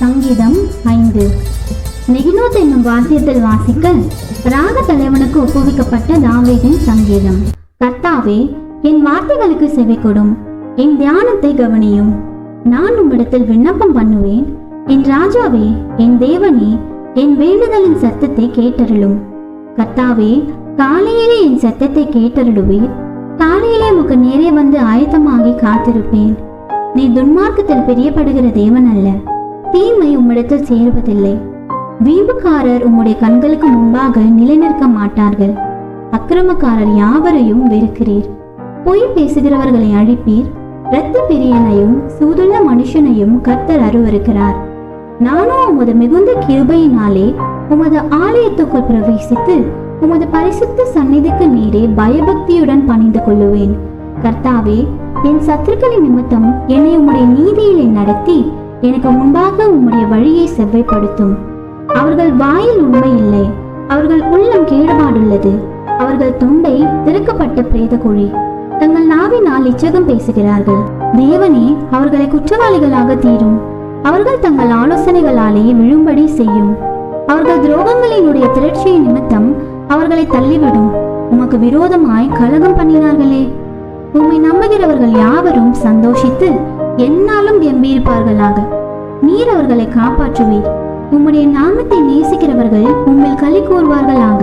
சங்கீதம் 5. நெகினோத் என்னும் வாத்தியத்தில் வாசிக்க ராக தலைவனுக்கு ஒப்புவிக்கப்பட்ட தாவீதின் சங்கீதம். கர்த்தாவே, என் வார்த்தைகளுக்கு செவி கொடும், என் தியானத்தை கவனியும். நான் உம்மிடத்தில் விண்ணப்பம் பண்ணுவேன். என் ராஜாவே, என் தேவனே, என் வேண்டுதலின் சத்தத்தை கேட்டருளும். கர்த்தாவே, காலையிலே என் சத்தத்தை கேட்டருளுவீர். காலையிலே உமக்கு நேரே வந்து ஆயத்தமாகி காத்திருப்பேன். நீ துன்மார்க்கத்தில் பிரியப்படுகிற தேவன் அல்ல. தீமை உம்மிடத்தில் சேருவதில்லை. வீம்புக்காரர் உம்முடைய கண்களுக்கு முன்பாக நிலைநிற்க மாட்டார்கள். அக்கிரமக்காரர் யாவரையும் வெறுக்கிறீர். பொய் பேசுகிறவர்களை அழிப்பீர். இரத்த பிரியனையும் சூதுள்ள மனுஷனையும் கர்த்தர் அருவருக்கிறார். நானோ உமது மிகுந்த கிருபையினாலே உமது ஆலயத்துக்குள் பிரவேசித்து உமது பரிசுத்த சந்நிதிக்கு நீரே பயபக்தியுடன் பணிந்து கொள்ளுவேன். கர்த்தாவே, என் சத்துருக்களின் நிமித்தம் என்னை உம்முடைய நீதியிலே நடத்தி எனக்கு முன்பாக உம்முடைய வழியை செவ்வைப்படுத்தும். அவர்கள் வாயில் உண்மை இல்லை. அவர்கள் உள்ளம் கேடுபாடுள்ளது. அவர்கள் தொண்டை திறக்கப்பட்ட பிரேத குழி. தங்கள் நாவினால் இச்சகம் பேசுகிறார்கள். தேவனே, அவர்களை குற்றவாளிகளாக தீரும். அவர்கள் தங்கள் ஆலோசனைகளாலே விழும்படி செய்யும். அவர்கள் துரோகங்களினுடைய திரட்சியின் நிமித்தம் அவர்களை தள்ளிவிடும். உமக்கு விரோதமாய் கலகம் பண்ணினார்களே. உம்மை நம்புகிறவர்கள் யாவரும் சந்தோஷித்து எந்நாளும் கம்பீரிப்பார்களாக. நீர் அவர்களை காப்பாற்றுவீர். உம்முடைய நாமத்தை நேசிக்கிறவர்கள் உம்மில் களி கூறுவார்களாக.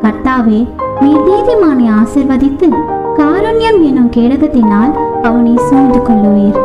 கர்த்தாவே, நீர் நீதிமானை ஆசீர்வதித்து காருண்யம் எனும் கேடகத்தினால் அவனை சூழ்ந்து கொள்ளுவீர்.